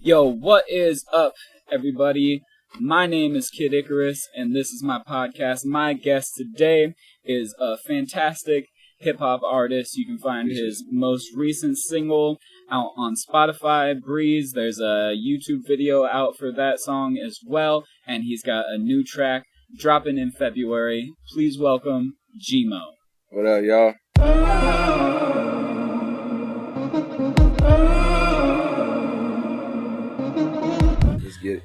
Yo, what is up, everybody? My name is Kid Ikarus, and this is my podcast. My guest today is a fantastic hip-hop artist. You can find his most recent single out on Spotify, Breeze. There's a YouTube video out for that song as well, and he's got a new track dropping in February. Please welcome Gmoe. What up, y'all? Let's get it.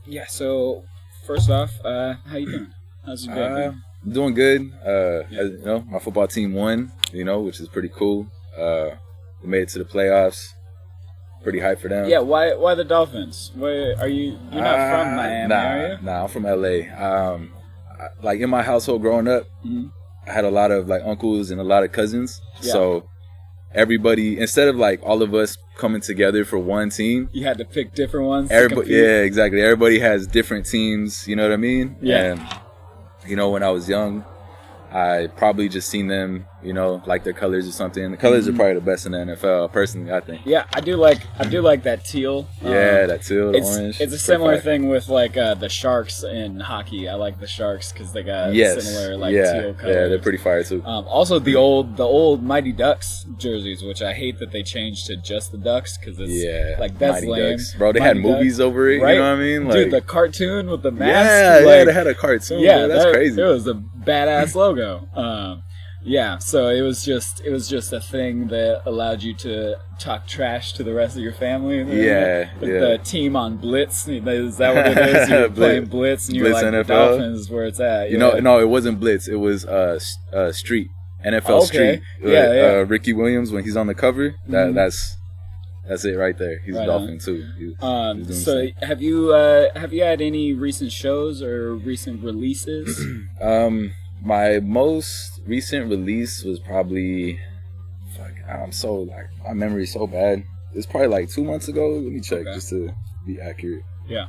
Yeah, so first off, how you doing? How's your day been? I'm doing good. As you know, my football team won, which is pretty cool. We made it to the playoffs. Pretty hyped for them. Yeah, why the Dolphins? Where are you? You're not from Miami, are you? Nah, I'm from LA. Like in my household growing up, I had a lot of like uncles and a lot of cousins. Yeah. So everybody, instead of like all of us coming together for one team, you had to pick different ones. Yeah, exactly. Everybody has different teams. You know what I mean? Yeah. And when I was young, I probably just seen them, like their colors or something. The colors are probably the best in the NFL, personally, I think. Yeah, I do like that teal. Yeah, that teal, the orange. It's a similar thing with like the Sharks in hockey. I like the Sharks because they got similar teal colors. Yeah, they're pretty fire too. Also, the old Mighty Ducks jerseys, which I hate that they changed to just the Ducks because it's that's Mighty lame. Ducks. Bro, they Mighty had movies over it. Right? You know what I mean? Dude, the cartoon with the mask. Yeah, they had a cartoon. Yeah, that's crazy. It was a badass logo. Yeah, so it was just a thing that allowed you to talk trash to the rest of your family. The team on Blitz, is that what it is? You're playing Blitz, and you're Blitz like, NFL. the Dolphins is where it's at. No, it wasn't Blitz. It was Street, NFL Street. Yeah. Ricky Williams, when he's on the cover, that's it right there. He's a Dolphin too. So have you had any recent shows or recent releases? My most recent release was probably, my memory's so bad. It's probably like 2 months ago. Let me check just to be accurate. Yeah.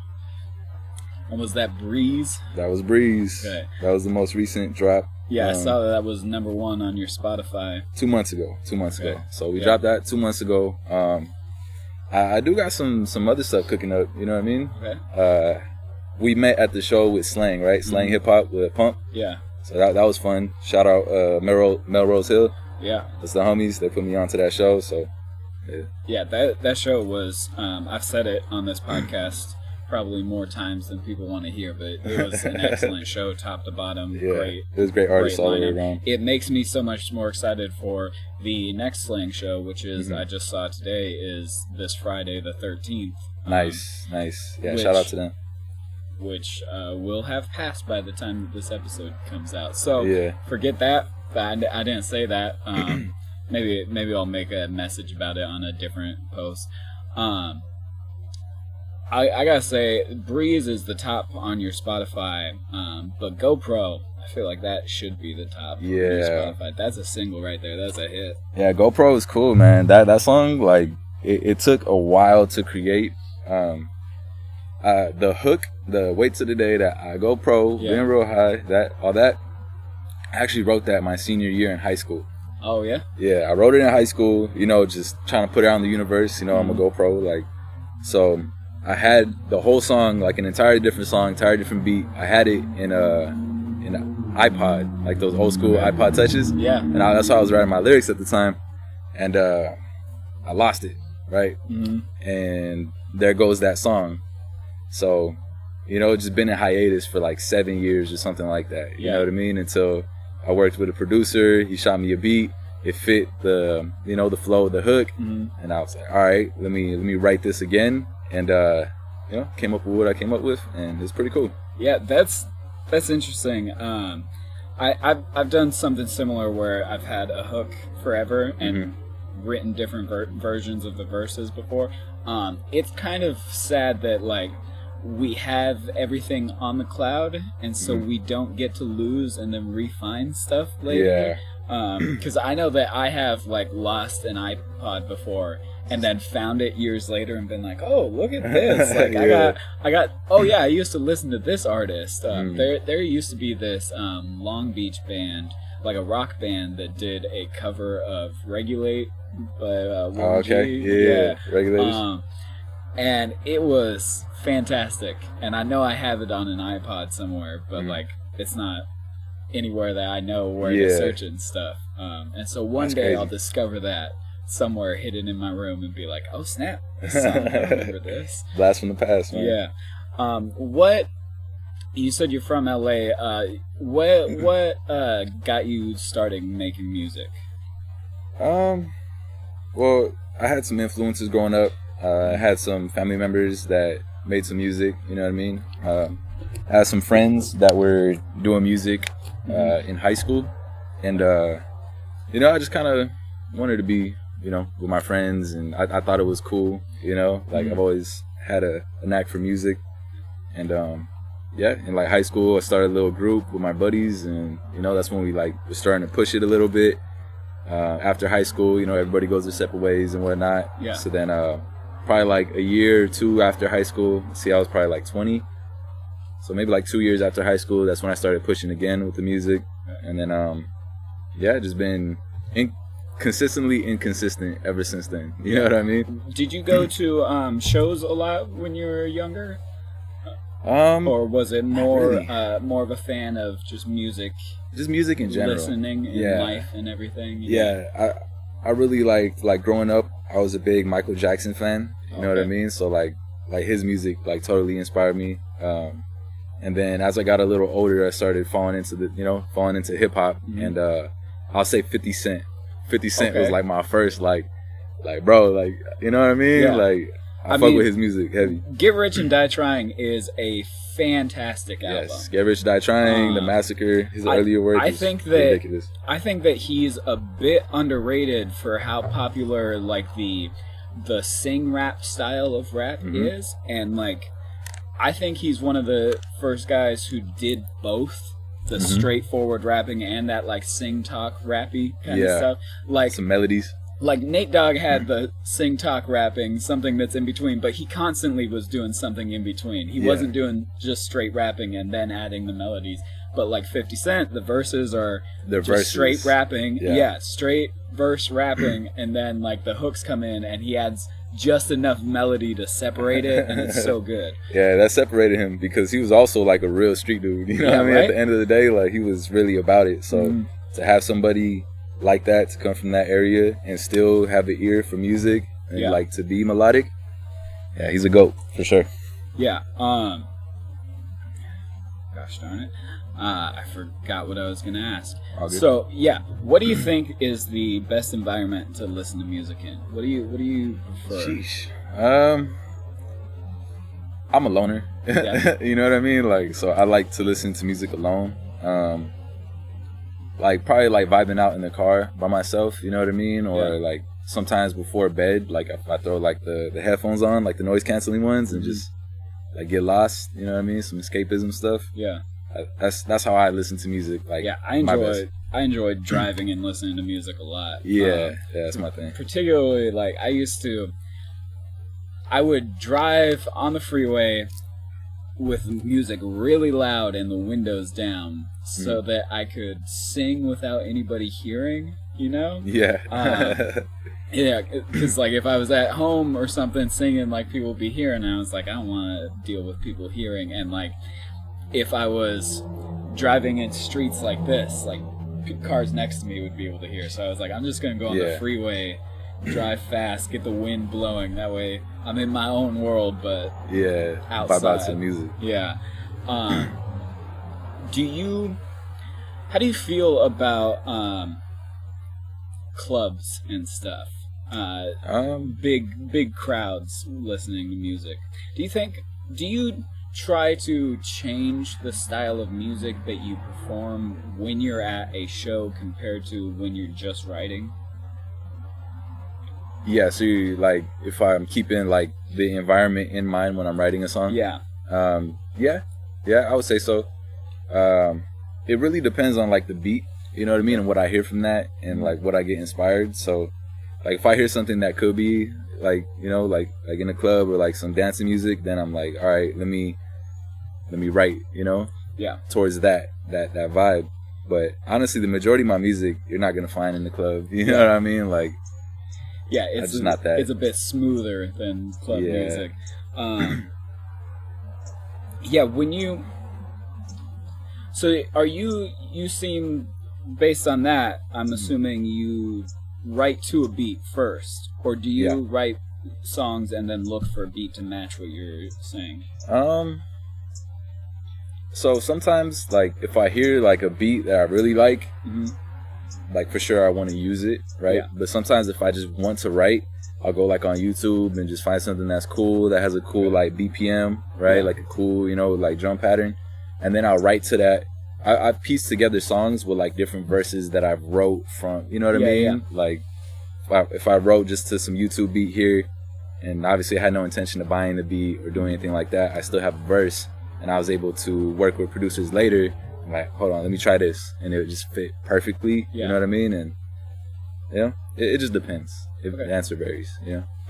And was that Breeze? That was Breeze. Okay. That was the most recent drop. Yeah, I saw that was number 1 on your Spotify. 2 months ago. So we dropped that 2 months ago. I do got some other stuff cooking up. You know what I mean? Okay. We met at the show with Slang, right? Slang Hip Hop with Pump. Yeah. So that was fun. Shout out Melrose Hill. Yeah. That's the homies. They put me onto that show. So yeah, that show was I've said it on this podcast probably more times than people want to hear, but it was an excellent show, top to bottom. Yeah, great. It was great artists all the way around. It makes me so much more excited for the next Slang show, which is I just saw today, is this Friday the 13th. Nice. Yeah, shout out to them. Which will have passed by the time this episode comes out. So forget that. I didn't say that. Maybe I'll make a message about it on a different post. I gotta say, Breeze is the top on your Spotify, but GoPro, I feel like that should be the top on your Spotify. That's a single right there. That's a hit. Yeah, GoPro is cool, man. That song, like, it took a while to create. The hook, the Wait Till the Day that I Go Pro, Been Real High, I actually wrote that my senior year in high school. Oh, yeah? Yeah, I wrote it in high school, just trying to put it out in the universe, I'm a GoPro, like, so I had the whole song, like an entirely different song, entirely different beat. I had it in an iPod, like those old school iPod touches. Yeah. And that's how I was writing my lyrics at the time. And I lost it, right? Mm-hmm. And there goes that song. So, just been in hiatus for like 7 years or something like that. You know what I mean? Until I worked with a producer. He shot me a beat. It fit the flow of the hook. Mm-hmm. And I was like, all right, let me write this again. And, came up with what I came up with. And it's pretty cool. Yeah, that's interesting. I've done something similar where I've had a hook forever and written different versions of the verses before. It's kind of sad that, like, we have everything on the cloud, and so we don't get to lose and then refine stuff later. Because I know that I have, like, lost an iPod before and then found it years later and been like, oh, look at this. Like, I got I used to listen to this artist. There used to be this Long Beach band, like a rock band, that did a cover of Regulate by Warren G. Regulators. and it was fantastic. And I know I have it on an iPod somewhere, but like it's not anywhere that I know where to search it and stuff. And so one day crazy. I'll discover that somewhere hidden in my room and be like, oh snap, this song, I remember this. Blast from the past, man. Yeah. What you said you're from LA? What got you starting making music? Well, I had some influences growing up. I had some family members that made some music. You know what I mean? I had some friends that were doing music in high school, and you know, I just kind of wanted to be, you know, with my friends, and I thought it was cool. You know, like I've always had a knack for music, and yeah, in like high school, I started a little group with my buddies, and you know, that's when we like were starting to push it a little bit. After high school, you know, everybody goes their separate ways and whatnot. Yeah. So then, probably like a year or two after high school, I was probably like 20. So maybe like 2 years after high school, that's when I started pushing again with the music. And then, yeah, just been consistently inconsistent ever since then. You know what I mean? Did you go to shows a lot when you were younger? Or was it more really. More of a fan of just music? Just music in general. Listening in life and everything. Yeah, I really like growing up, I was a big Michael Jackson fan. You know what I mean? So like his music like totally inspired me. And then as I got a little older, I started falling into hip hop, and I'll say 50 Cent. 50 Cent was like my first like bro, like, you know what I mean? Yeah. Like I fuck with his music heavy. Get Rich and Die Trying is a fantastic album. Yes, Get Rich, Die Trying, The Massacre, his earlier work is ridiculous. I think that he's a bit underrated for how popular like the sing rap style of rap is, and like I think he's one of the first guys who did both the straightforward rapping and that like sing talk rappy kind of stuff. Like some melodies. Like Nate Dogg had the sing talk rapping, something that's in between, but he constantly was doing something in between. He wasn't doing just straight rapping and then adding the melodies. But like 50 Cent, the verses are just straight rapping. Yeah, straight verse rapping, and then like the hooks come in and he adds just enough melody to separate it, and it's so good. Yeah, that separated him because he was also like a real street dude. You know what I mean? Right? At the end of the day, like he was really about it. So to have somebody like that to come from that area and still have an ear for music and like to be melodic, yeah, he's a GOAT for sure. Yeah. Gosh darn it, I forgot what I was gonna ask. So yeah, what do you think is the best environment to listen to music in? What do you prefer? Sheesh. I'm a loner. You know what I mean? Like, so I like to listen to music alone. Like probably like vibing out in the car by myself, you know what I mean? Or like sometimes before bed, like if I throw like the headphones on, like the noise canceling ones, and just like get lost, you know what I mean? Some escapism stuff. Yeah. That's how I listen to music. Like, yeah, I enjoy driving and listening to music a lot. Yeah, that's my thing. Particularly like I would drive on the freeway with music really loud and the windows down, so that I could sing without anybody hearing, you know? Yeah. Yeah, because like if I was at home or something singing, like people would be hearing, and I was like, I don't want to deal with people hearing. And like if I was driving in streets like this, like cars next to me would be able to hear. So I was like, I'm just going to go on the freeway, drive fast, get the wind blowing. That way I'm in my own world, but outside. Vibe out to music. Yeah. How do you feel about clubs and stuff? Big crowds listening to music. Do you try to change the style of music that you perform when you're at a show compared to when you're just writing? Yeah, so like if I'm keeping like the environment in mind when I'm writing a song? Yeah, I would say so. It really depends on like the beat, you know what I mean, and what I hear from that, and like what I get inspired. So like if I hear something that could be like, you know, like in a club or like some dancing music, then I'm like, all right, let me write, you know, towards that vibe. But honestly, the majority of my music you're not gonna find in the club, you know what I mean? Like Yeah, it's not that. It's a bit smoother than club music. Yeah, when you... So you seem, based on that, I'm assuming you write to a beat first, or do you write songs and then look for a beat to match what you're saying? So sometimes, like, if I hear like a beat that I really like, like for sure I want to use it, right? Yeah. But sometimes if I just want to write, I'll go like on YouTube and just find something that's cool, that has a cool like BPM, right? Like a cool, like drum pattern, and then I'll write to that. I've pieced together songs with like different verses that I've wrote from, you know what I mean? Yeah. Like if I wrote just to some YouTube beat here, and obviously I had no intention of buying the beat or doing anything like that, I still have a verse, and I was able to work with producers later. I'm like, hold on, let me try this, and it would just fit perfectly. You know what I mean? And it just depends. The answer varies.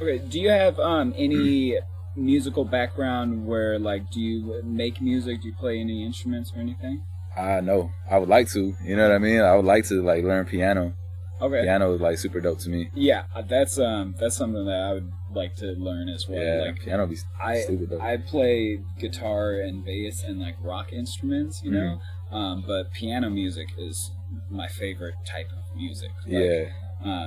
Okay. Do you have any musical background where, like, do you make music? Do you play any instruments or anything? No, I would like to. You know what I mean? I would like to like learn piano. Okay. Piano is like super dope to me. Yeah, that's something that I would like to learn as well. Yeah, like, piano be super dope. I play guitar and bass and like rock instruments, you know, but piano music is my favorite type of music. Like,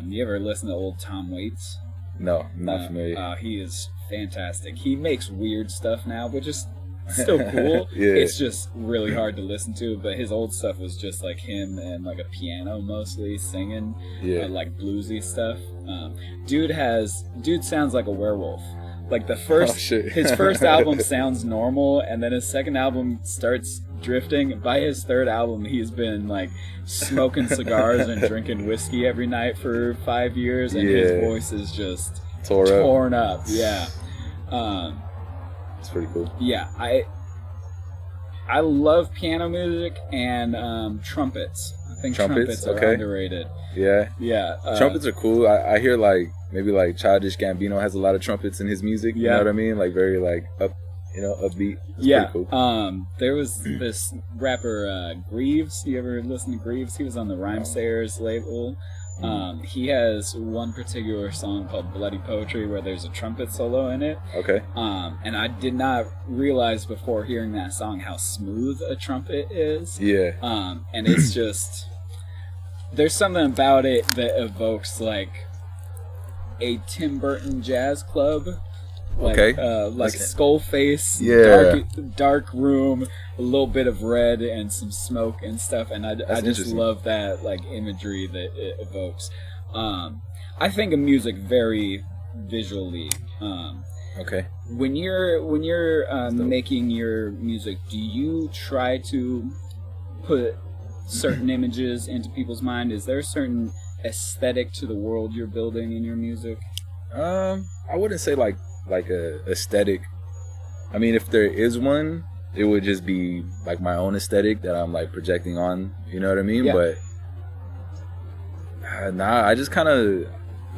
you ever listen to old Tom Waits? No, I'm not familiar. He is fantastic. He makes weird stuff now, which is still cool. It's just really hard to listen to, but his old stuff was just like him and like a piano mostly singing like bluesy stuff. Dude sounds like a werewolf. Like the first his first album sounds normal, and then his second album starts drifting. By his third album he's been like smoking cigars and drinking whiskey every night for 5 years, and his voice is just torn up. It's pretty cool. Yeah, I love piano music and trumpets. I think trumpets are underrated. Yeah. Trumpets are cool. I hear like maybe like Childish Gambino has a lot of trumpets in his music. You know what I mean? Like very like upbeat. It's pretty cool. There was this rapper Greaves. You ever listen to Greaves? He was on the Rhymesayers label. He has one particular song called Bloody Poetry where there's a trumpet solo in it. Okay. And I did not realize before hearing that song how smooth a trumpet is. Yeah. And it's just, there's something about it that evokes like a Tim Burton jazz club. Like, like skull face, dark room, a little bit of red and some smoke and stuff, and I just love that like imagery that it evokes. I think of music very visually. When you're making your music, do you try to put certain images into people's mind? Is there a certain aesthetic to the world you're building in your music? I wouldn't say like a aesthetic. I mean, if there is one, it would just be like my own aesthetic that I'm like projecting on, you know what I mean? But I just kind of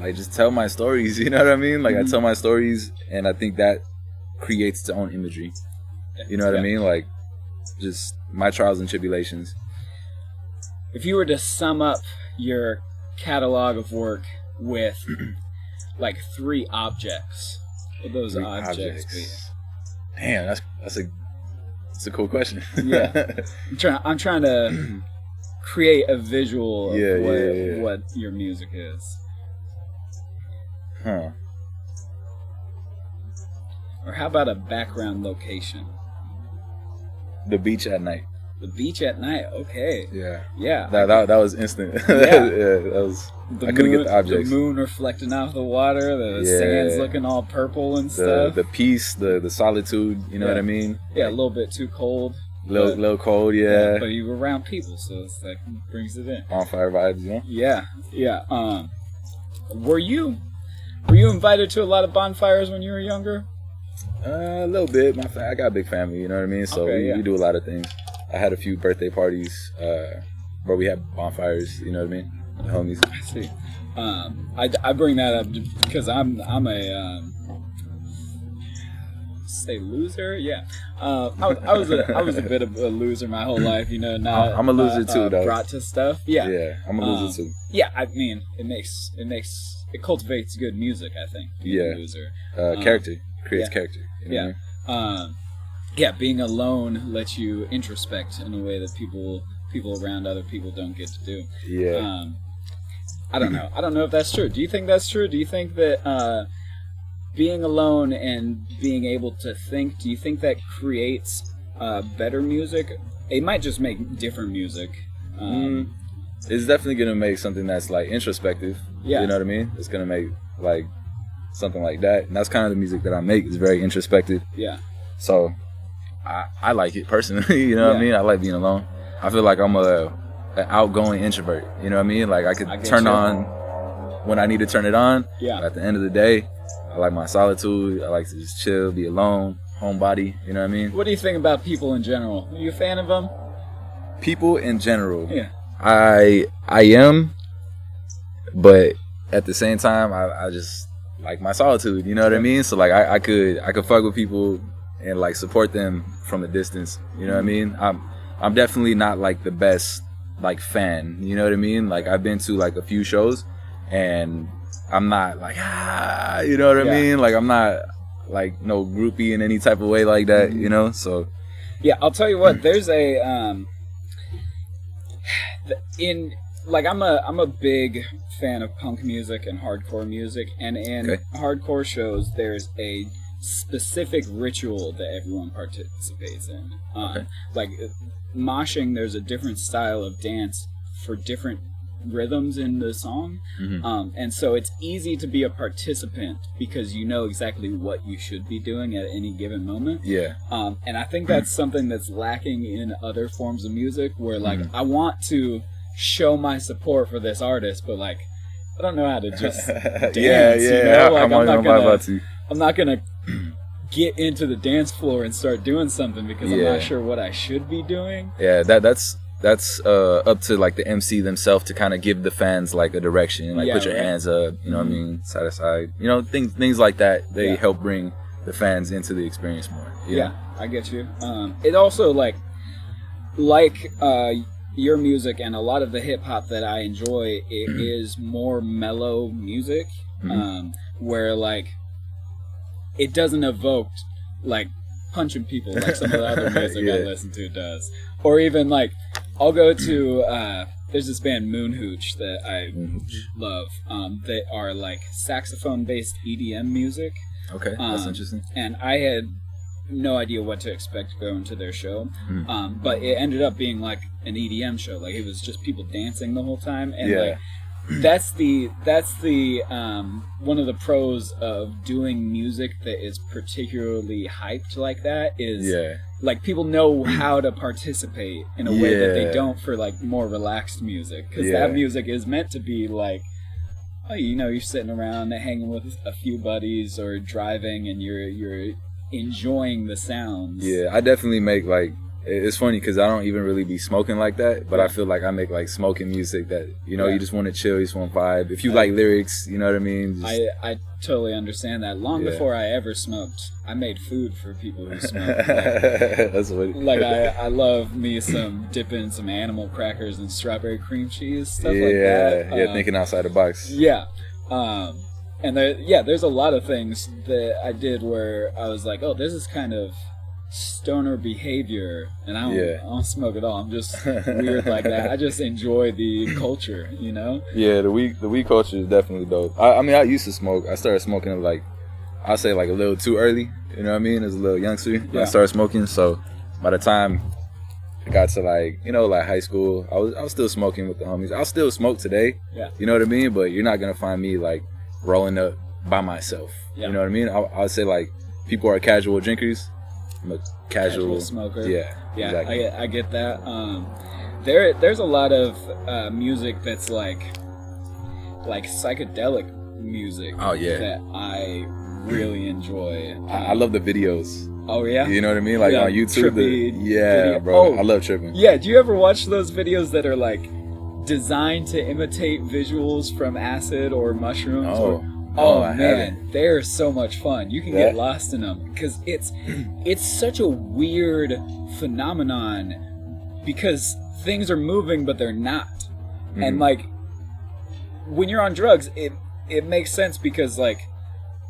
like just tell my stories, you know what I mean? Like I tell my stories, and I think that creates its own imagery, you know what I mean? Like just my trials and tribulations. If you were to sum up your catalog of work with like 3 objects, what those objects be? Damn, that's a cool question. I'm trying to create a visual of what your music is. Or how about a background location? The beach at night. The beach at night. Okay. Yeah. That was instant. That was. I couldn't get the objects. The moon reflecting off the water. The sand's looking all purple and stuff. The peace, the solitude. You know what I mean? Yeah, a little bit too cold. Little cold. But you were around people, so it's like brings it in. Bonfire vibes, you know? Yeah. Were you invited to a lot of bonfires when you were younger? A little bit. I got a big family. You know what I mean? So we do a lot of things. I had a few birthday parties where we had bonfires, you know what I mean? The homies. I see. I bring that up because I'm a say loser. Yeah. I was a bit of a loser my whole life, you know. Not I'm a loser too, though. Brought to stuff. Yeah. Yeah, I'm a loser too. Yeah, I mean, it makes it cultivates good music, I think. Yeah. Loser. Character creates character. You know what I mean? Being alone lets you introspect in a way that people around other people don't get to do. Yeah. I don't know. I don't know if that's true. Do you think that's true? Do you think that being alone and being able to think, do you think that creates better music? It might just make different music. It's definitely going to make something that's like introspective. Yeah. You know what I mean? It's going to make like something like that. And that's kind of the music that I make. It's very introspective. Yeah. So I like it personally. You know what I mean? I like being alone. I feel like I'm an outgoing introvert. You know what I mean? Like I could turn on when I need to turn it on. Yeah. But at the end of the day, I like my solitude. I like to just chill, be alone, homebody. You know what I mean? What do you think about people in general? Are you a fan of them? People in general. Yeah. I am, but at the same time, I just like my solitude. You know what I mean? So like I could fuck with people and like support them from a distance. You know what I mean? I'm definitely not like the best like fan. You know what I mean? Like I've been to like a few shows, and I'm not like you know what I mean? Like I'm not like no groupie in any type of way like that. You know? So yeah, I'll tell you what. There's a I'm a big fan of punk music and hardcore music, and in hardcore shows there's a specific ritual that everyone participates in. Like moshing, there's a different style of dance for different rhythms in the song, and so it's easy to be a participant because you know exactly what you should be doing at any given moment. And I think that's something that's lacking in other forms of music, where like I want to show my support for this artist, but like I don't know how to just dance. You know? Like, I'm not gonna get into the dance floor and start doing something because I'm not sure what I should be doing. Yeah, that's up to like the MC themselves to kind of give the fans like a direction, like put your hands up, you know what I mean, side to side, you know, things like that. They help bring the fans into the experience more. Yeah, I get you. It also like your music and a lot of the hip hop that I enjoy, it is more mellow music, where like it doesn't evoke like punching people like some of the other music I listen to does. Or even like I'll go to there's this band Moon Hooch that I love. They are like saxophone based EDM music. Okay, that's interesting. And I had no idea what to expect going to their show, but it ended up being like an EDM show. Like it was just people dancing the whole time, and like that's the one of the pros of doing music that is particularly hyped like that is like people know how to participate in a way that they don't for like more relaxed music, because that music is meant to be like, oh, you know, you're sitting around hanging with a few buddies or driving and you're enjoying the sounds. Yeah, I definitely make like, it's funny because I don't even really be smoking like that, but I feel like I make like smoking music that, you know, you just want to chill, you just want to vibe. If you like lyrics, you know what I mean? I totally understand that. Long before I ever smoked, I made food for people who smoke. Like, that's what like I love me some dipping some animal crackers and strawberry cream cheese, stuff like that. Yeah, thinking outside the box. Yeah. And there's a lot of things that I did where I was like, oh, this is kind of stoner behavior, and I don't smoke at all. I'm just weird like that. I just enjoy the culture, you know? Yeah, the weed culture is definitely dope. I mean, I used to smoke. I started smoking like, I'll say like a little too early, you know what I mean? As a little youngster when I started smoking. So by the time I got to like, you know, like high school, I was still smoking with the homies. I'll still smoke today, you know what I mean? But you're not gonna find me like rolling up by myself, you know what I mean? I would say like people are casual drinkers. I'm a casual smoker. Yeah, exactly. I get that. There's a lot of music that's like psychedelic music. Oh yeah, that I really enjoy. I love the videos. Oh yeah, you know what I mean? Like on YouTube. Video. Bro, I love tripping. Yeah, do you ever watch those videos that are like designed to imitate visuals from acid or mushrooms? Oh man, they're so much fun. You can get lost in them because it's such a weird phenomenon because things are moving but they're not. And like when you're on drugs, it makes sense because like,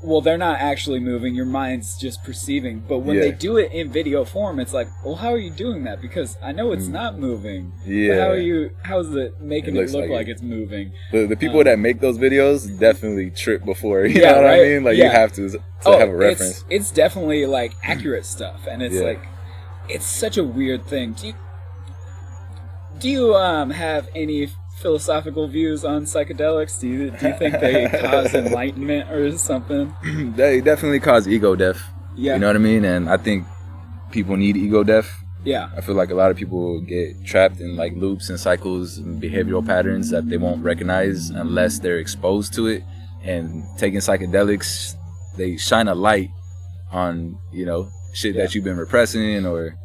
well, they're not actually moving. Your mind's just perceiving. But when they do it in video form, it's like, well, how are you doing that? Because I know it's not moving. Yeah. But how is it making it look like it's moving? The people that make those videos definitely trip before. You know what I mean? Like, you have to have a reference. It's definitely, like, accurate stuff. And it's, like, it's such a weird thing. Do you have any philosophical views on psychedelics? Do you think they cause enlightenment or something? They definitely cause ego death. Yeah. You know what I mean? And I think people need ego death. Yeah. I feel like a lot of people get trapped in like loops and cycles and behavioral patterns that they won't recognize unless they're exposed to it. And taking psychedelics, they shine a light on, you know, shit that you've been repressing, or,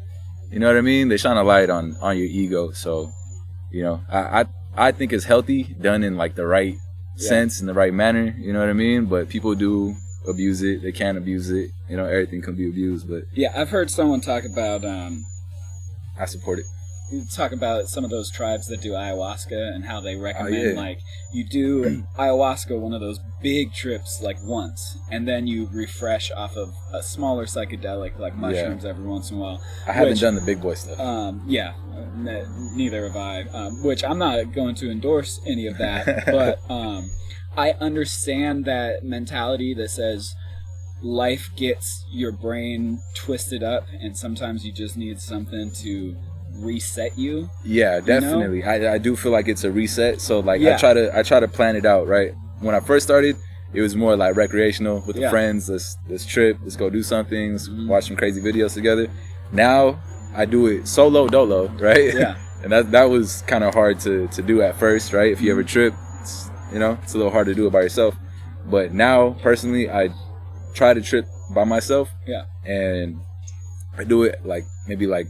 you know what I mean? They shine a light on your ego. So, you know, I think it's healthy, done in like the right sense, in the right manner, you know what I mean? But people do abuse it. They can abuse it. You know, everything can be abused. But yeah, I've heard someone talk about I support it. Talk about some of those tribes that do ayahuasca and how they recommend like you do ayahuasca, one of those big trips, like once, and then you refresh off of a smaller psychedelic like mushrooms every once in a while. I haven't done the big boy stuff. Neither have I. Which I'm not going to endorse any of that, but I understand that mentality that says life gets your brain twisted up, and sometimes you just need something to reset you. Yeah, definitely. You know? I do feel like it's a reset. So like I try to plan it out, right? When I first started, it was more like recreational with the friends. Let's trip, let's go do something, let's watch some crazy videos together. Now I do it solo dolo, right? Yeah. And that was kind of hard to do at first, right? If you ever trip, it's a little hard to do it by yourself. But now personally, I try to trip by myself. Yeah. And I do it like maybe like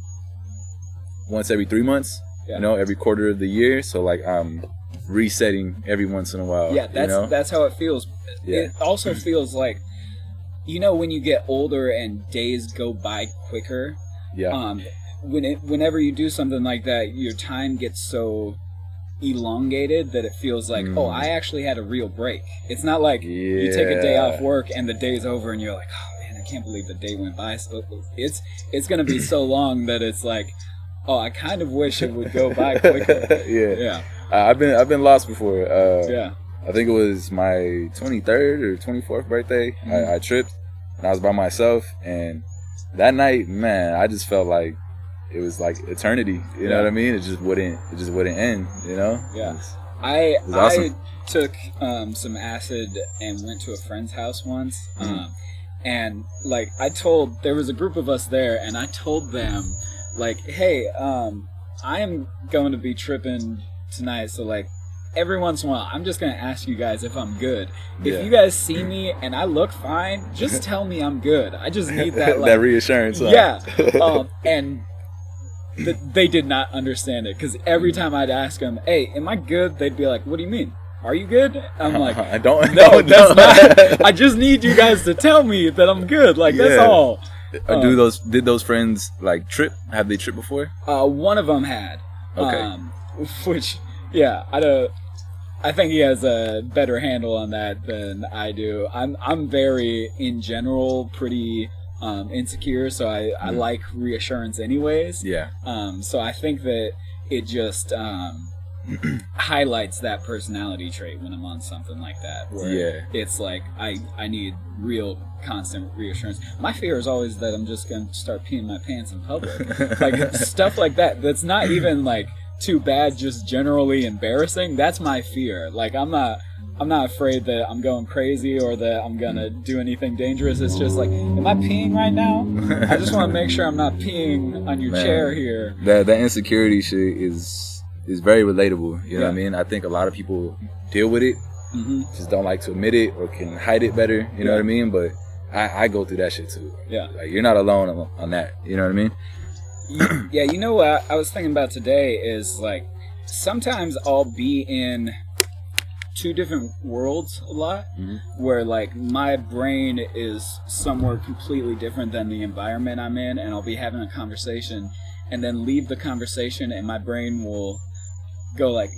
once every 3 months, every quarter of the year. So like I'm resetting every once in a while. Yeah, that's how it feels. Yeah. It also feels like, when you get older and days go by quicker. Yeah. Whenever you do something like that, your time gets so elongated that it feels like, oh, I actually had a real break. It's not like you take a day off work and the day's over and you're like, oh man, I can't believe the day went by. So it's gonna be so long that it's like, oh, I kind of wish it would go by quicker. Yeah. I've been lost before. I think it was my 23rd or 24th birthday. I tripped and I was by myself, and that night, man, I just felt like it was like eternity. You know what I mean? It just wouldn't end. Yeah. I awesome. I took some acid and went to a friend's house once, and like there was a group of us there, and I told them, like, hey, I am going to be tripping tonight, so like every once in a while I'm just going to ask you guys if I'm good. If you guys see me and I look fine, just tell me I'm good. I just need that like, that reassurance. Yeah. And they did not understand it, because every time I'd ask them, hey, am I good? They'd be like, what do you mean? Are you good? I'm like, I don't. No, that's not. I just need you guys to tell me that I'm good. Like, that's all. Did those friends like trip? Have they tripped before? One of them had. Okay. Which, I think he has a better handle on that than I do. I'm very, in general, pretty insecure, so I like reassurance anyways. Yeah. So I think that it just highlights that personality trait when I'm on something like that, where it's like I need real constant reassurance. My fear is always that I'm just gonna start peeing my pants in public, like stuff like that. That's not even like too bad, just generally embarrassing. That's my fear. Like I'm not afraid that I'm going crazy or that I'm gonna do anything dangerous. It's just like, am I peeing right now? I just want to make sure I'm not peeing on your chair here. That insecurity shit is very relatable. You know what I mean? I think a lot of people deal with it, just don't like to admit it or can hide it better. You know what I mean? But I go through that shit too. Yeah. Like, you're not alone on that. You know what I mean? Yeah, you know what I was thinking about today is, like, sometimes I'll be in two different worlds a lot, where, like, my brain is somewhere completely different than the environment I'm in, and I'll be having a conversation and then leave the conversation and my brain will go like,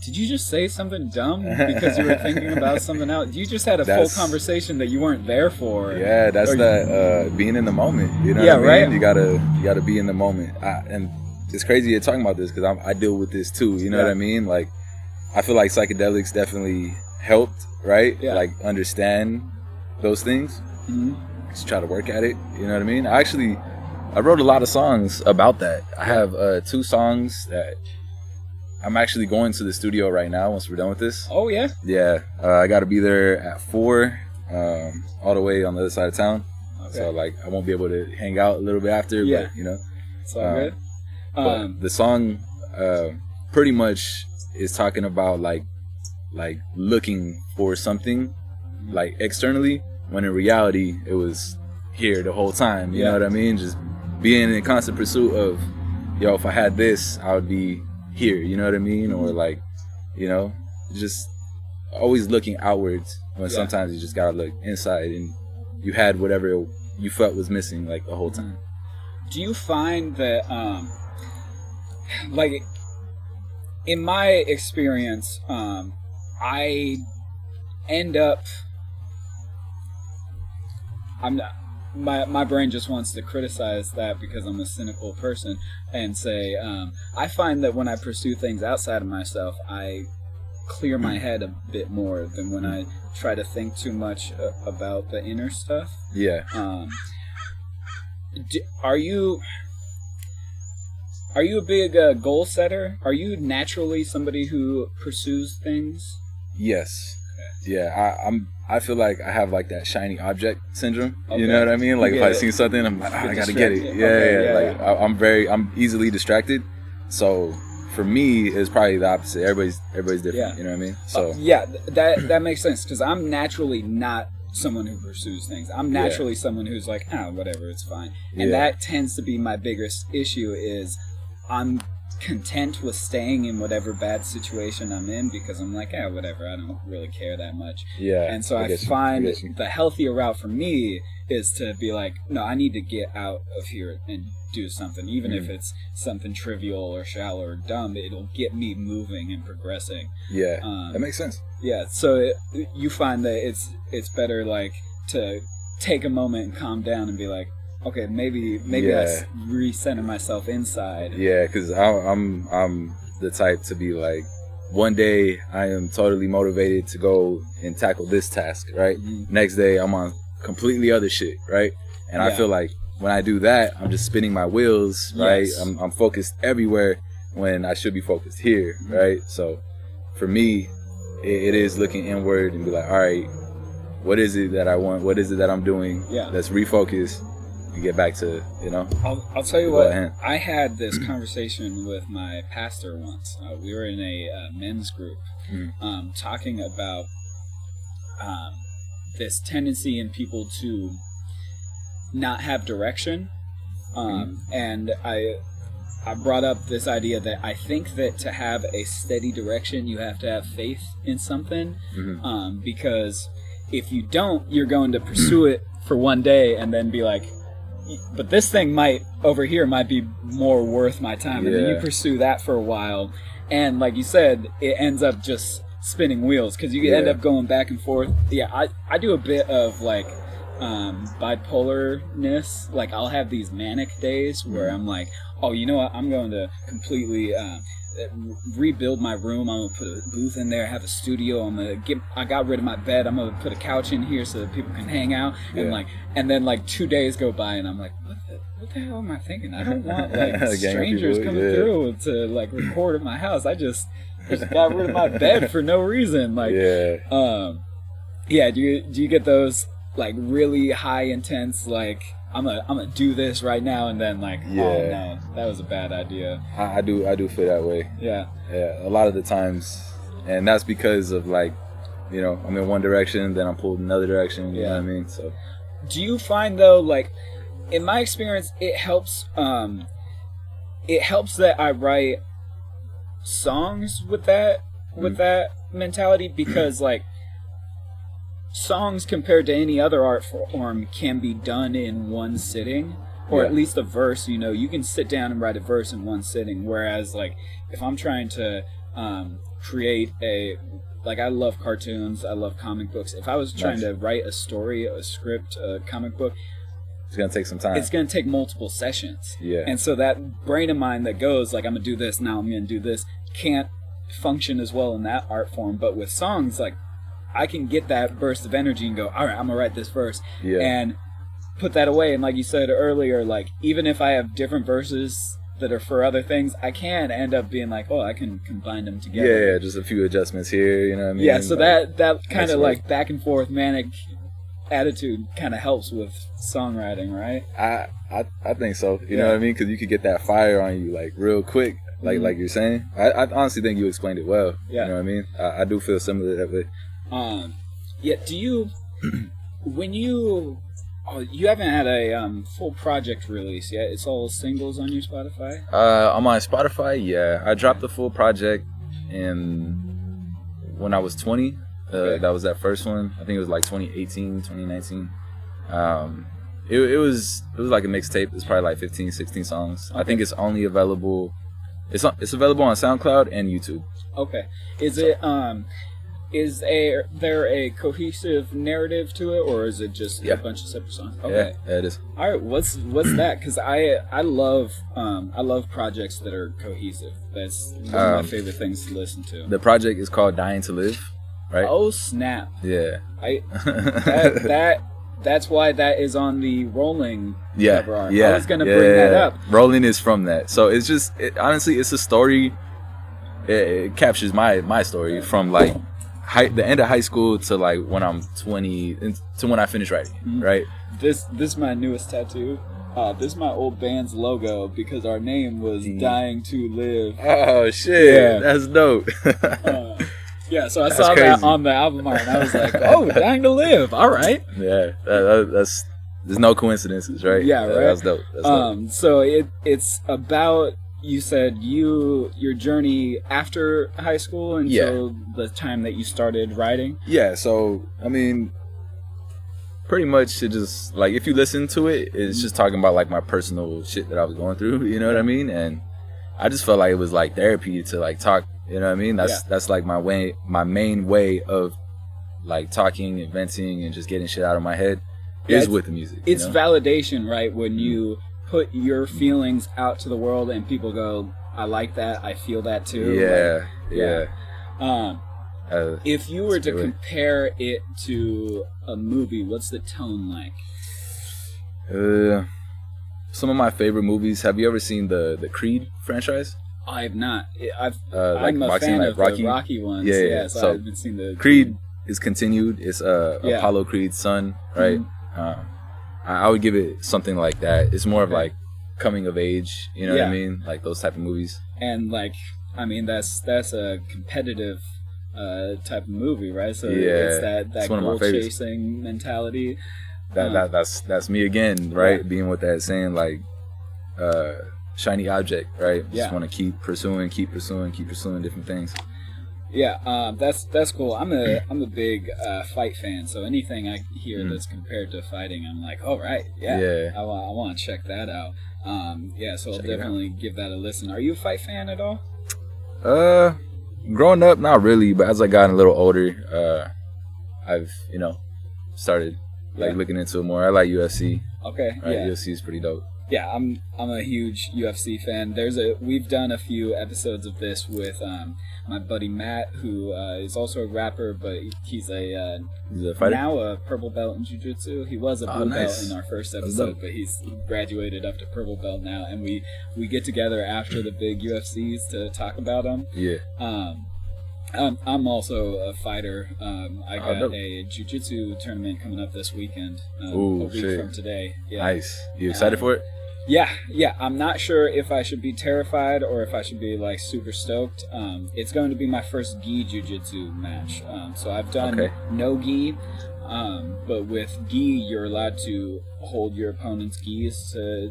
did you just say something dumb because you were thinking about something else? You just had a full conversation that you weren't there for. Yeah, that's being in the moment. You know what I mean? Right? You gotta be in the moment. And it's crazy you're talking about this because I deal with this too. You know what I mean? Like, I feel like psychedelics definitely helped, right? Yeah. Like, understand those things. Mm-hmm. Just try to work at it. You know what I mean? I wrote a lot of songs about that. I have 2 songs that I'm actually going to the studio right now once we're done with this. Oh, yeah? Yeah. I got to be there at 4, all the way on the other side of town. Okay. So, like, I won't be able to hang out a little bit after, but, you know. It's all good. But the song pretty much is talking about, like looking for something, like, externally, when in reality, it was here the whole time. You know what I mean? Just being in constant pursuit of, yo, if I had this, I would be here, you know what I mean? Or, like, you know, just always looking outwards when sometimes you just gotta look inside and you had whatever you felt was missing, like, the whole time. Do you find that, like, in my experience, I end up, my brain just wants to criticize that because I'm a cynical person and say, I find that when I pursue things outside of myself, I clear my head a bit more than when I try to think too much about the inner stuff. Yeah. Are you a big goal setter? Are you naturally somebody who pursues things? Yes. Okay. Yeah, I feel like I have, like, that shiny object syndrome. Okay. You know what I mean? Like, if I see something, I'm like, I gotta get it. Yeah. I'm easily distracted. So for me, it's probably the opposite. Everybody's different. Yeah. You know what I mean? So that makes sense because I'm naturally not someone who pursues things. I'm naturally someone who's like, whatever, it's fine. And that tends to be my biggest issue is I'm content with staying in whatever bad situation I'm in because I'm like, whatever, I don't really care that much. Yeah. And so I find the healthier route for me is to be like, no, I need to get out of here and do something. Even if it's something trivial or shallow or dumb, it'll get me moving and progressing. Yeah, that makes sense. Yeah, so you find that it's better, like, to take a moment and calm down and be like, okay, maybe I recenter myself inside. Yeah, because I'm the type to be like, one day I am totally motivated to go and tackle this task, right? Mm-hmm. Next day I'm on completely other shit, right? And I feel like when I do that, I'm just spinning my wheels, right? Yes. I'm focused everywhere when I should be focused here, right? So for me, it is looking inward and be like, all right, what is it that I want? What is it that I'm doing? Yeah. Let's refocus and get back to, you know. I'll tell you what, I had this conversation with my pastor once. We were in a men's group talking about this tendency in people to not have direction. And I brought up this idea that I think that to have a steady direction, you have to have faith in something. Because if you don't, you're going to pursue it for one day and then be like, but this thing over here might be more worth my time. And then you pursue that for a while. And like you said, it ends up just spinning wheels because you end up going back and forth. Yeah, I do a bit of, like, bipolarness. Like, I'll have these manic days where I'm like, oh, you know what, I'm going to completely rebuild my room. I'm gonna put a booth in there, have a studio. I got rid of my bed. I'm gonna put a couch in here so that people can hang out. And then 2 days go by and I'm like, what the hell am I thinking? I don't want, like, strangers coming through to, like, record at my house. I just got rid of my bed for no reason. Like, do you get those, like, really high intense, like, I'm gonna do this right now, and then, like, oh no, that was a bad idea. I do feel that way. Yeah, a lot of the times, and that's because of, like, you know, I'm in one direction, then I'm pulled in another direction. You know what I mean? So, do you find, though, like, in my experience, it helps that I write songs with that mentality because, like, songs compared to any other art form can be done in one sitting, or at least a verse. You know, you can sit down and write a verse in one sitting, whereas, like, if I'm trying to create I love cartoons, I love comic books. If I was trying to write a story, a script, a comic book, it's gonna take some time. It's gonna take multiple sessions. Yeah. And so that brain of mine that goes like, I'm gonna do this, now I'm gonna do this, can't function as well in that art form. But with songs, like, I can get that burst of energy and go, all right, I'm gonna write this verse. Yeah. And put that away. And like you said earlier, like, even if I have different verses that are for other things, I can end up being like, oh, I can combine them together. Yeah, just a few adjustments here, you know what I mean? Yeah, so like, that kind of like back and forth manic attitude kind of helps with songwriting, right? I think so. You know what I mean? Because you could get that fire on you like real quick, like you're saying. I honestly think you explained it well. Yeah. You know what I mean? I do feel similar that way. Yeah. Do you when you haven't had a full project release yet? It's all singles on your Spotify? I'm on Spotify, yeah. I dropped the full project when I was 20. Okay. That was that first one. I think it was like 2018, 2019. It was like a mixtape. It's probably like 15, 16 songs. Okay. I think it's only available. It's available on SoundCloud and YouTube. Okay. Is there a cohesive narrative to it, or is it just a bunch of separate songs? Okay. Yeah, it is. All right, what's that? Because I love projects that are cohesive. That's one of my favorite things to listen to. The project is called Dying to Live, right? Oh snap! Yeah. That's why that is on the Rolling cover art. Yeah, I was gonna bring that up. Rolling is from that, so it's just honestly, it's a story. It captures my story from like the end of high school to like when I'm 20 to when I finish writing, right? This is my newest tattoo. This is my old band's logo because our name was Dying to Live. Oh shit, yeah. That's dope. Yeah, so I saw that on the album art and I was like, oh, Dying to Live, all right. Yeah, there's no coincidences, right? Yeah, right. That's dope. So it's about, you said your journey after high school until the time that you started writing? Yeah, so, I mean, pretty much it just, like, if you listen to it, it's just talking about, like, my personal shit that I was going through, you know what I mean? And I just felt like it was, like, therapy to, like, talk, you know what I mean? That's like, my main way of, like, talking and venting and just getting shit out of my head is with the music. It's validation, right? When you put your feelings out to the world and people go, I like that, I feel that too. Yeah. If you were to compare it to a movie, what's the tone like? Some of my favorite movies. Have you ever seen the Creed franchise? I have not. I'm a fan of the Rocky ones. Yeah. So I haven't seen the Creed is continued. It's Apollo Creed's son, right? I would give it something like that. It's more of like coming of age, you know what I mean? Like those type of movies. And like, I mean, that's a competitive type of movie, right? So it's that goal chasing mentality. That's me again, right? Yeah. Being with that saying like shiny object, right? Just want to keep pursuing different things. Yeah, that's cool. I'm a big fight fan, so anything I hear that's compared to fighting, I'm like, all right, I want to check that out. So I'll definitely give that a listen. Are you a fight fan at all? Growing up, not really, but as I got a little older, I've started looking into it more. I like UFC. Okay, right? UFC is pretty dope. Yeah, I'm a huge UFC fan. We've done a few episodes of this with my buddy Matt, who is also a rapper, but he's a fighter? Now a purple belt in jiu-jitsu. He was a blue belt in our first episode, but he's graduated up to purple belt now, and we get together after the big UFCs to talk about them. Yeah. I'm also a fighter. I got a jiu-jitsu tournament coming up this weekend, a week from today. Yeah. Nice. You excited for it? Yeah. I'm not sure if I should be terrified or if I should be like super stoked. It's going to be my first gi jiu-jitsu match. So I've done no gi, but with gi you're allowed to hold your opponent's gis to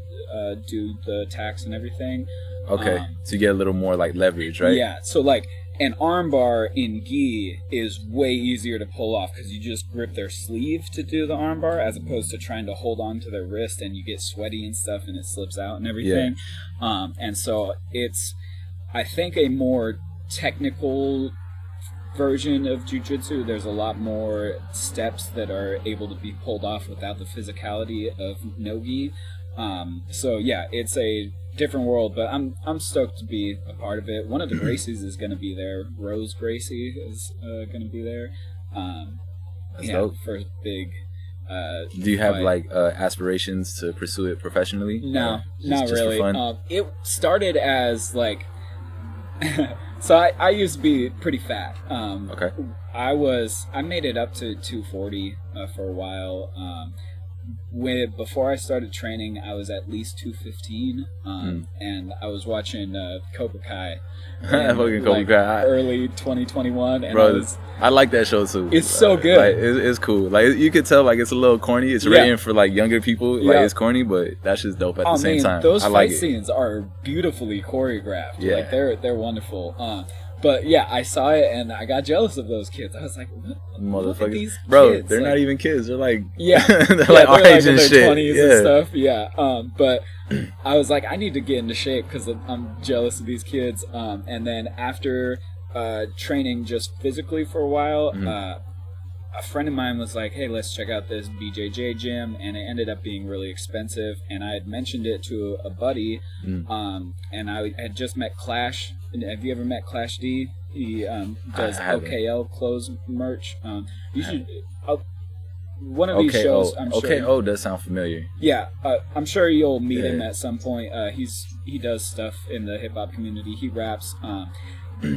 do the attacks and everything. Okay, so you get a little more like leverage, right? Yeah, so like an armbar in gi is way easier to pull off because you just grip their sleeve to do the armbar as opposed to trying to hold on to their wrist and you get sweaty and stuff and it slips out and everything. And so it's, I think, a more technical version of jiu-jitsu. There's a lot more steps that are able to be pulled off without the physicality of no-gi. So yeah, it's a different world, but I'm stoked to be a part of it. One of the Gracies is going to be there. Rose Gracie is going to be there. That's dope. For a big. Do you have like aspirations to pursue it professionally? No, not just really. For fun? It started as like. So I used to be pretty fat. Okay. I made it up to 240 for a while. Before I started training, I was at least 215, and I was watching Cobra Kai. Cobra Kai. Early 2021, and bro, I like that show too. It's so good. Like, it's cool. Like you could tell, like it's a little corny. It's written for like younger people. Like it's corny, but that's just dope at the same time. Those I fight like scenes are beautifully choreographed. Yeah, like they're wonderful. But yeah, I saw it and I got jealous of those kids. I was like, what? Motherfuckers, these bro, kids? they're like, not even kids. They're like they're like our age and in their shit. 20s and stuff. Yeah. But I was like, I need to get into shape because I'm jealous of these kids. And then after training just physically for a while, a friend of mine was like, hey, let's check out this BJJ gym, and it ended up being really expensive, and I had mentioned it to a buddy, and I had just met Clash. Have you ever met Clash D? He does OKL clothes merch. You should... one of these shows, I'm sure... OKO does sound familiar. Yeah, I'm sure you'll meet him at some point. He does stuff in the hip-hop community. He raps.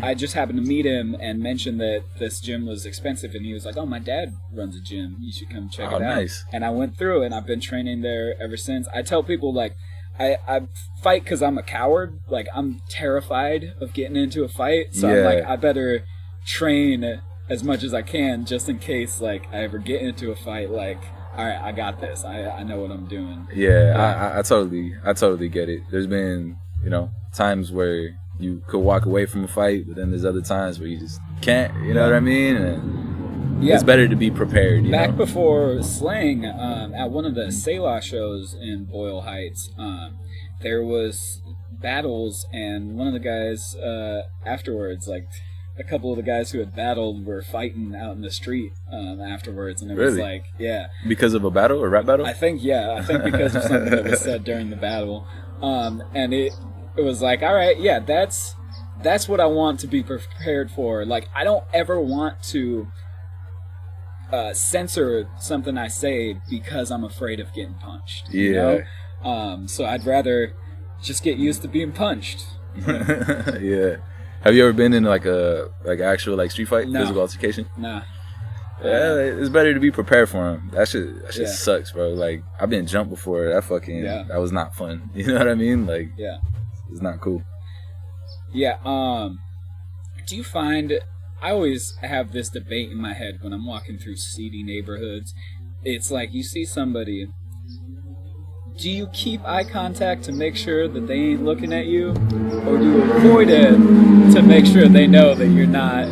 I just happened to meet him and mention that this gym was expensive, and he was like, oh, my dad runs a gym. You should come check it out. Nice. And I went through it, and I've been training there ever since. I tell people, like, I fight because I'm a coward. Like, I'm terrified of getting into a fight, so I'm like, I better train as much as I can just in case, like, I ever get into a fight, like, all right, I got this. I know what I'm doing. Yeah, I totally get it. There's been, times where you could walk away from a fight, but then there's other times where you just can't, you know what I mean? And it's better to be prepared, Back before Slang, at one of the Selah shows in Boyle Heights, there was battles, and one of the guys afterwards, like a couple of the guys who had battled were fighting out in the street afterwards, and it was like, because of a battle, a rap battle? I think because of something that was said during the battle, and it was like, all right, that's what I want to be prepared for. Like, I don't ever want to censor something I say because I'm afraid of getting punched. You know? So I'd rather just get used to being punched. Yeah. Have you ever been in like actual like street fight, physical altercation? Nah. Yeah, it's better to be prepared for him. That shit sucks, bro. Like, I've been jumped before. That was not fun. You know what I mean? Like, it's not cool. Yeah. Do you find... I always have this debate in my head when I'm walking through seedy neighborhoods. It's like you see somebody... Do you keep eye contact to make sure that they ain't looking at you? Or do you avoid it to make sure they know that you're not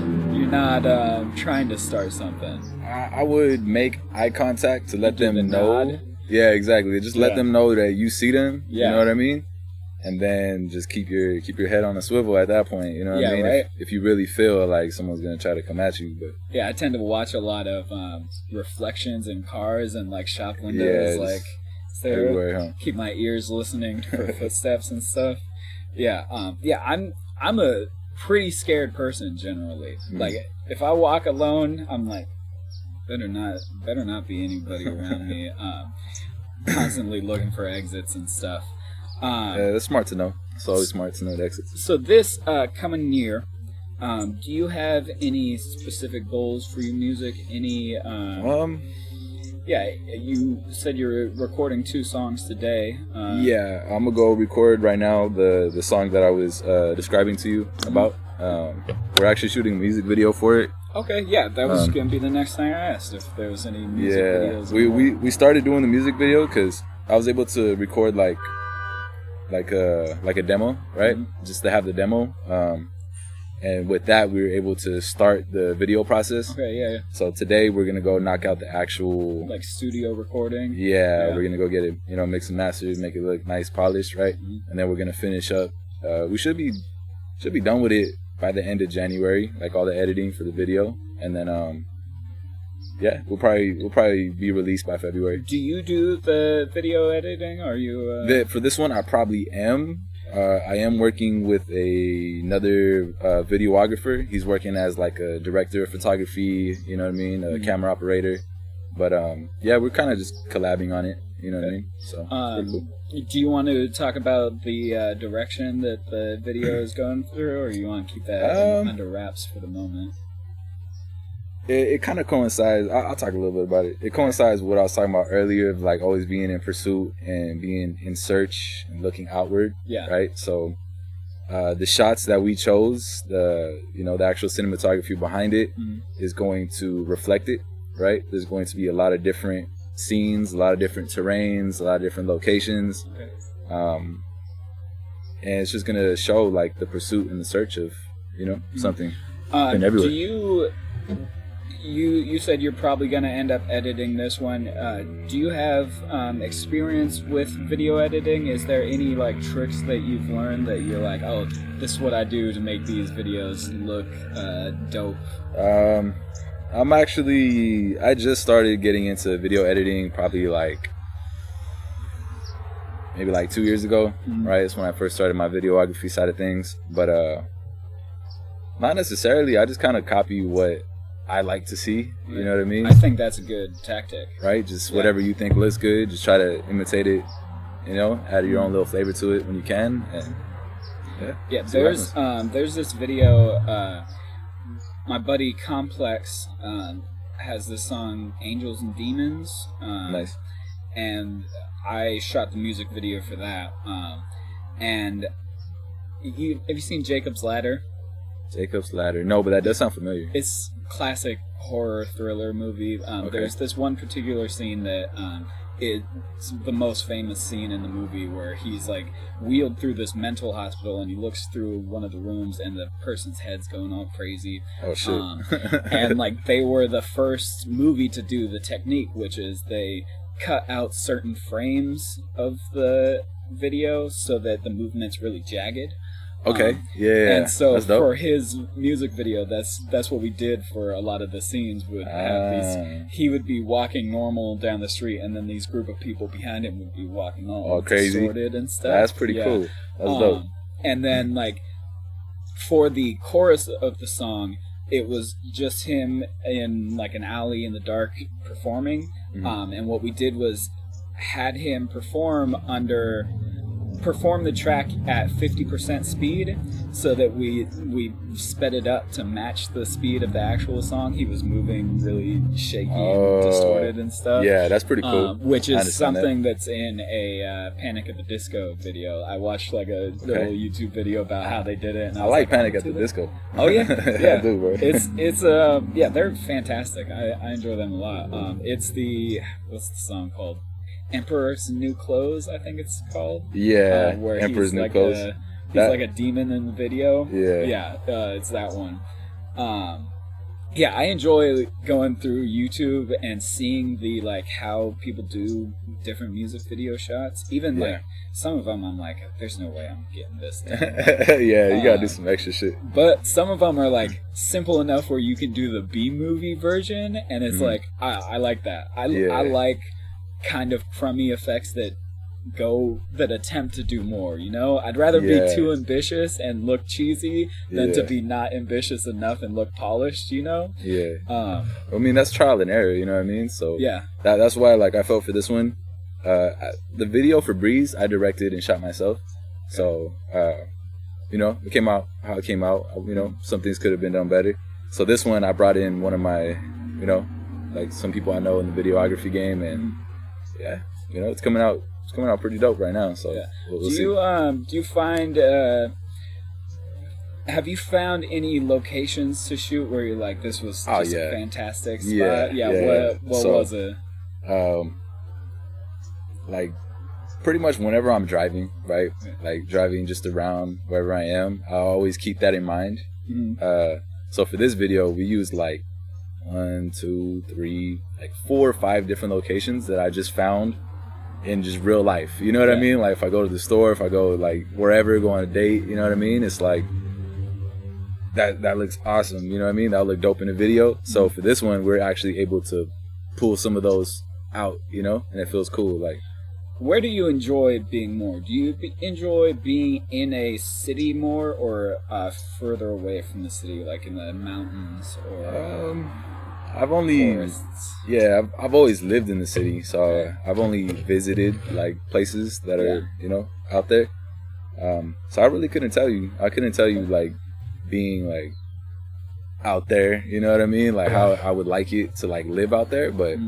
trying to start something? I would make eye contact to let them know. Nod? Yeah, exactly. Just let them know that you see them. Yeah. You know what I mean? And then just keep your head on a swivel at that point. You know what I mean? Right? If you really feel like someone's gonna try to come at you, but I tend to watch a lot of reflections in cars and like shop windows, like everywhere, huh? Keep my ears listening for footsteps and stuff. I'm a pretty scared person generally. Like if I walk alone, I'm like, better not be anybody around me. Constantly looking for exits and stuff. That's smart to know. It's always smart to know the exits. So this coming year, do you have any specific goals for your music? Any? You said you're recording 2 songs today. I'm gonna go record right now the song that I was describing to you about. We're actually shooting a music video for it. Okay, that was gonna be the next thing I asked, if there was any music videos. We started doing the music video because I was able to record like a demo, right? Just to have the demo. And with that, we were able to start the video process. Okay, So today we're gonna go knock out the actual studio recording. We're gonna go get it, mix and master, make it look nice, polished, right? And then we're gonna finish up. We should be done with it by the end of January, like all the editing for the video, and then yeah, we'll probably be released by February. Do you do the video editing? Are you for this one? I probably am. I am working with another videographer. He's working as like a director of photography, you know what I mean, a camera operator. But yeah, we're kind of just collabing on it, you know what I mean. So pretty cool. Do you want to talk about the direction that the video is going through, or you want to keep that under wraps for the moment? It kind of coincides. I'll talk a little bit about it. It coincides with what I was talking about earlier, of like always being in pursuit and being in search and looking outward. Yeah. Right. So the shots that we chose, the actual cinematography behind it is going to reflect it. Right. There's going to be a lot of different scenes, a lot of different terrains, a lot of different locations. Okay. And it's just gonna show like the pursuit and the search of something everywhere. Do you said you're probably going to end up editing this one. Do you have experience with video editing? Is there any like tricks that you've learned that you're like, oh, this is what I do to make these videos look dope? I just started getting into video editing probably maybe 2 years ago, right? It's when I first started my videography side of things. But not necessarily. I just kind of copy what I like to see, you know what I mean? I think that's a good tactic. Right? Just whatever you think looks good, just try to imitate it, add your own little flavor to it when you can. And yeah, there's this video, my buddy Complex has this song Angels and Demons. Nice. And I shot the music video for that. And have you seen Jacob's Ladder? Jacob's Ladder. No, but that does sound familiar. It's classic horror thriller movie. There's this one particular scene that it's the most famous scene in the movie, where he's like wheeled through this mental hospital and he looks through one of the rooms and the person's head's going all crazy. Oh shit. And like they were the first movie to do the technique, which is they cut out certain frames of the video so that the movement's really jagged. Okay. Yeah. And so for his music video, that's what we did for a lot of the scenes. Would have he would be walking normal down the street, and then these group of people behind him would be walking all crazy, distorted and stuff. That's pretty cool. That's dope. And then like for the chorus of the song, it was just him in like an alley in the dark performing. And what we did was had him perform the track at 50% speed, so that we sped it up to match the speed of the actual song. He was moving really shaky and distorted and stuff. Yeah, that's pretty cool. Which is something that's in a Panic at the Disco video. I watched like a little YouTube video about how they did it. And I like Panic at the Disco. Oh yeah, yeah, I do, bro. It's yeah, they're fantastic. I enjoy them a lot. It's what's the song called? Emperor's New Clothes, I think it's called. Yeah, where Emperor's New Clothes. He's like a demon in the video. Yeah, it's that one. Yeah, I enjoy going through YouTube and seeing the like how people do different music video shots. Even like some of them, I'm like, there's no way I'm getting this done. Yeah, you gotta do some extra shit. But some of them are like simple enough where you can do the B-movie version, and it's like I like that. I like kind of crummy effects that attempt to do more, I'd rather be too ambitious and look cheesy than to be not ambitious enough and look polished, I mean, that's trial and error, you know what I mean? So that's why like I felt for this one, the video for Breeze I directed and shot myself. So it came out how it came out. Some things could have been done better. So this one I brought in one of my like some people I know in the videography game, and it's coming out pretty dope right now. So we'll see. Do you find have you found any locations to shoot where you're like, this was just a fantastic spot? What was it? Like pretty much whenever I'm driving, right? Like driving just around wherever I am, I always keep that in mind. So for this video, we used like 1, 2, 3, like 4 or 5 different locations that I just found in just real life. You know what I mean? Like if I go to the store, if I go like wherever, go on a date, you know what I mean? It's like that looks awesome. You know what I mean? That look dope in the video. So for this one, we're actually able to pull some of those out, you know, and it feels cool. Like, where do you enjoy being more? Do you enjoy being in a city more, or further away from the city, like in the mountains, or I've only forests? I've always lived in the city, so I've only visited like places that are, you know, out there. So I really couldn't tell you. I couldn't tell you like being like out there, you know what I mean? Like how I would like it to like live out there, but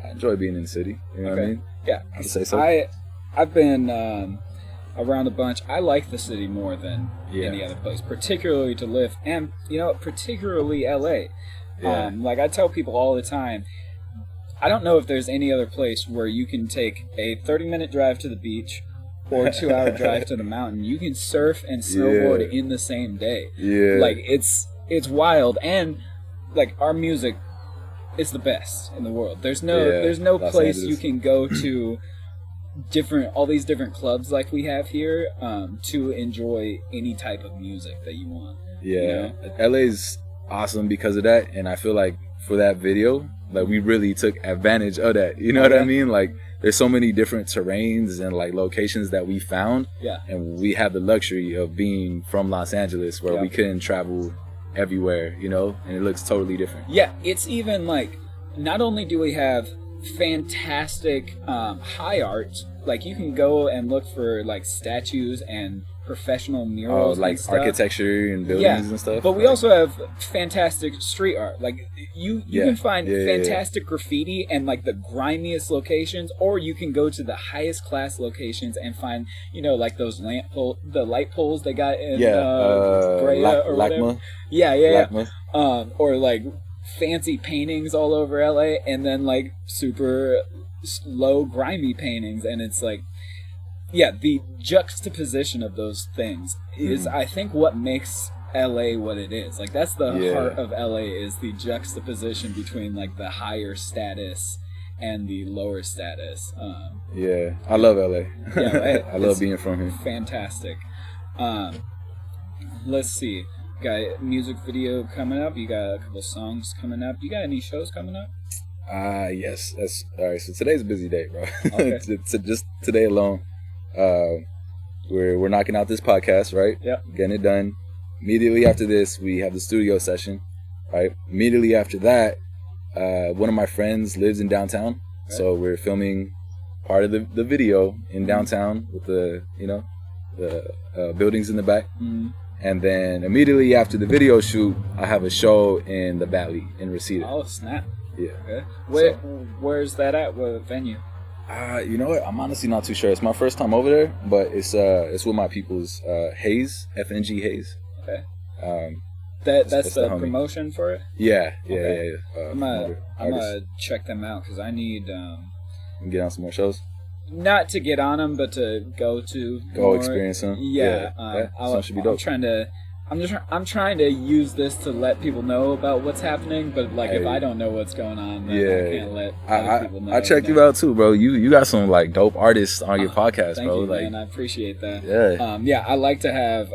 I enjoy being in the city. You know what I mean? Yeah, I'd say so. I've been around a bunch. I like the city more than any other place, particularly to live, and you know, particularly LA. Yeah. Like I tell people all the time, I don't know if there's any other place where you can take a 30-minute drive to the beach or a 2-hour drive to the mountain. You can surf and snowboard in the same day. Yeah. Like it's wild, and like our music is the best in the world. There's no Los place Angeles. you can go to all these different clubs like we have here to enjoy any type of music that you want. Yeah. You know? LA's awesome because of that, and I feel like for that video, like we really took advantage of that. You know what I mean? Like there's so many different terrains and like locations that we found, and we have the luxury of being from Los Angeles where we couldn't travel everywhere, you know, and it looks totally different. Yeah, it's even like, not only do we have fantastic high art, like you can go and look for like statues and professional murals, like and stuff. Architecture and buildings and stuff. But we also have fantastic street art. Like you can find fantastic graffiti and like the grimiest locations, or you can go to the highest class locations and find, you know, like those the light poles they got in Brea or whatever. Or like fancy paintings all over LA, and then like super low grimy paintings, and it's like, the juxtaposition of those things is, I think, what makes LA what it is. Like that's the heart of LA, is the juxtaposition between like the higher status and the lower status. I love LA. I love being from here. Fantastic. Let's see. Got a music video coming up. You got a couple songs coming up. You got any shows coming up? Yes. That's all right. So today's a busy day, bro. Okay. Just today alone, we're knocking out this podcast, right? Yep. Getting it done. Immediately after this, we have the studio session, right? Immediately after that, one of my friends lives in downtown, so we're filming part of the video in downtown with the buildings in the back. And then immediately after the video shoot, I have a show in the Valley in Reseda. Oh, snap. Yeah. Okay. Where's that at? What venue? You know what? I'm honestly not too sure. It's my first time over there, but it's with my people's Hayes, FNG Hayes. Okay. That's the homie. promotion for it? Yeah. I'm gonna check them out, because I need get on some more shows. Not to get on them, but to go more. Experience them. That should be dope. I'm trying to use this to let people know about what's happening, but like if I don't know what's going on, then I can't let other people know. I checked you out too, bro. You got some like dope artists on your podcast, thank bro. You, like, man. I appreciate that. I like to have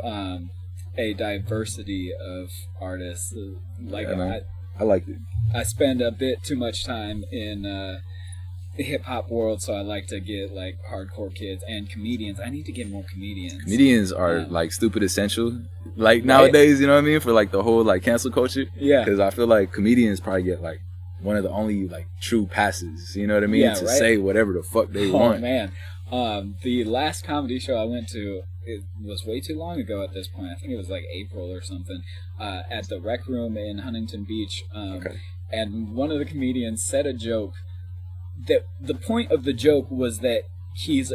a diversity of artists. I like it. I spend a bit too much time in the hip hop world, so I like to get like hardcore kids and comedians. I need to get more comedians. Comedians are like stupid essential, like nowadays. You know what I mean? For like the whole like cancel culture. Yeah. Because I feel like comedians probably get like one of the only like true passes. You know what I mean? To say whatever the fuck they want. Oh man, the last comedy show I went to, it was way too long ago at this point. I think it was like April or something. At the Rec Room in Huntington Beach. And one of the comedians said a joke. That the point of the joke was that he's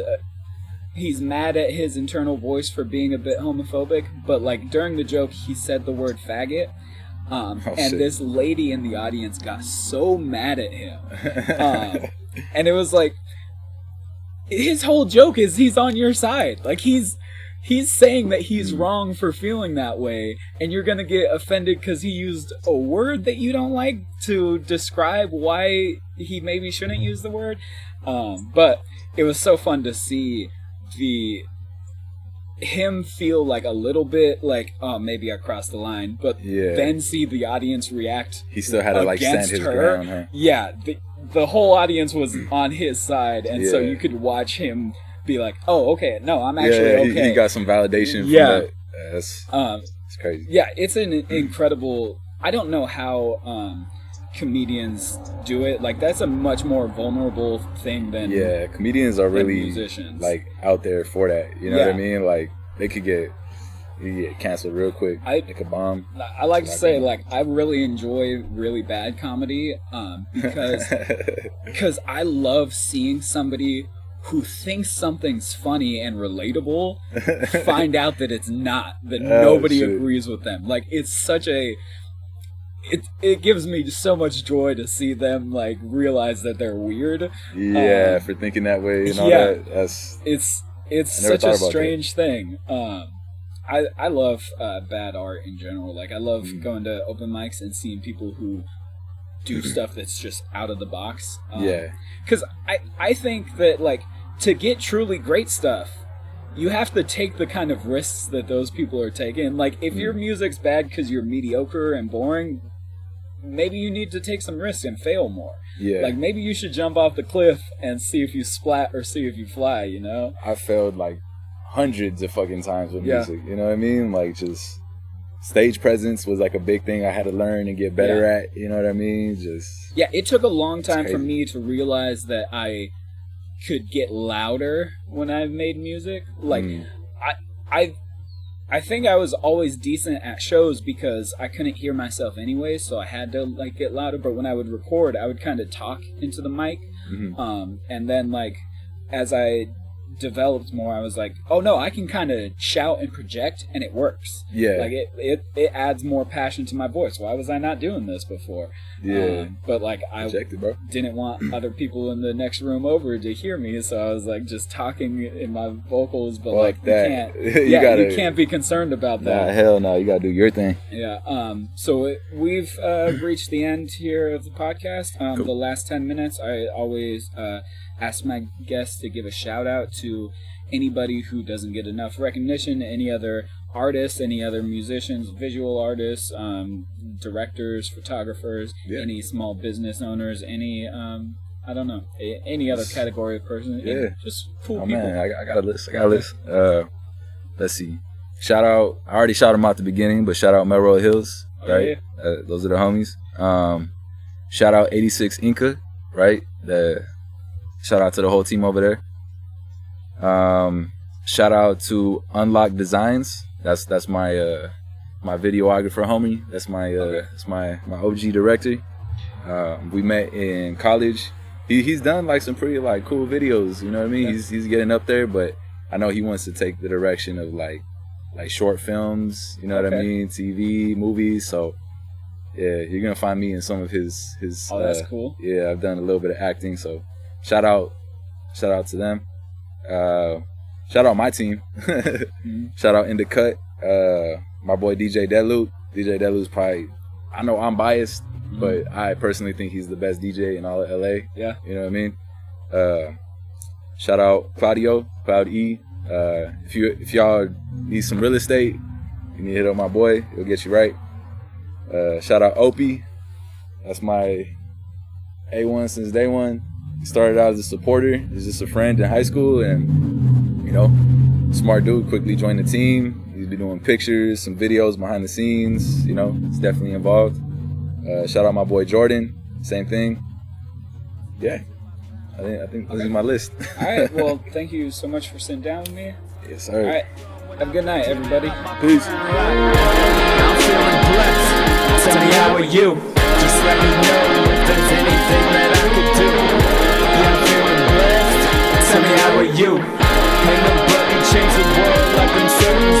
mad at his internal voice for being a bit homophobic, but like during the joke he said the word faggot, and this lady in the audience got so mad at him, and it was like, his whole joke is he's on your side, like he's saying that he's wrong for feeling that way, and you're gonna get offended because he used a word that you don't like to describe why he maybe shouldn't use the word. But it was so fun to see him feel like a little bit like, oh, maybe I crossed the line, but then see the audience react. He still had to like stand his ground. Huh? Yeah, the whole audience was on his side, and so you could watch him be like, oh, okay, no, I'm actually okay. He got some validation from that. It's crazy. Yeah, it's an incredible... I don't know how comedians do it. Like, that's a much more vulnerable thing than comedians are really musicians. Like out there for that. You know what I mean? Like, they could get canceled real quick. They could bomb. I like to say, like, I really enjoy really bad comedy because I love seeing somebody who thinks something's funny and relatable find out that it's not, that nobody agrees with them. Like, it's such a... It gives me so much joy to see them like realize that they're weird. Yeah, for thinking that way and all that. It's such a strange thing. I love bad art in general. Like, I love going to open mics and seeing people who do stuff that's just out of the box. Because I think that, like, to get truly great stuff, you have to take the kind of risks that those people are taking. Like, if your music's bad because you're mediocre and boring, maybe you need to take some risks and fail more. Like, maybe you should jump off the cliff and see if you splat or see if you fly, you know? I failed, like, hundreds of fucking times with music, you know what I mean? Like, just stage presence was, like, a big thing I had to learn and get better at, you know what I mean? It took a long time for me to realize that I could get louder when I made music. Like, I think I was always decent at shows because I couldn't hear myself anyway, so I had to like get louder. But when I would record, I would kind of talk into the mic, and then like as I developed more, I was like, oh no, I can kind of shout and project, and it works. Like it adds more passion to my voice. Why was I not doing this before? But like I didn't want other people in the next room over to hear me, so I was like just talking in my vocals. But like that, you can't be concerned about that. Nah, hell no, you gotta do your thing. So we've reached the end here of the podcast. Cool. The last 10 minutes, I always ask my guests to give a shout out to anybody who doesn't get enough recognition, any other artists, any other musicians, visual artists, directors, photographers, any small business owners, any I don't know, any other category of person. Just cool people. Man, I got a list. Let's see. Shout out, I already shouted them out at the beginning, but shout out Melrose Hills, right? Those are the homies. Shout out 86 Inca, right? Shout out to the whole team over there. Shout out to Unlock Designs. That's my my videographer homie. That's my OG director. We met in college. He's done like some pretty like cool videos. You know what I mean? He's getting up there, but I know he wants to take the direction of like short films. You know what I mean? TV, movies. So yeah, you're gonna find me in some of his. Oh, that's cool. Yeah, I've done a little bit of acting. So shout out to them. Shout out my team. Shout out In The Cut. My boy DJ Deadloop. DJ Deadloop's probably, I know I'm biased, but I personally think he's the best DJ in all of LA. Yeah. You know what I mean? Shout out Claudio, Cloud E. If y'all need some real estate, you need to hit up my boy. He'll get you right. Shout out Opie. That's my A1 since day one. He started out as a supporter. He's just a friend in high school, and you know, smart dude. Quickly joined the team. He's been doing pictures, some videos behind the scenes. You know, he's definitely involved. Shout out my boy Jordan. Same thing. Yeah, I think this is my list. All right. Well, thank you so much for sitting down with me. Yes, sir. All right. Have a good night, everybody. Peace. I'm feeling blessed. Tell me how are you? Just let me know if there's anything that I could do. Yeah, I'm feeling blessed. Tell me how are you? Ain't nobody change the world like them certain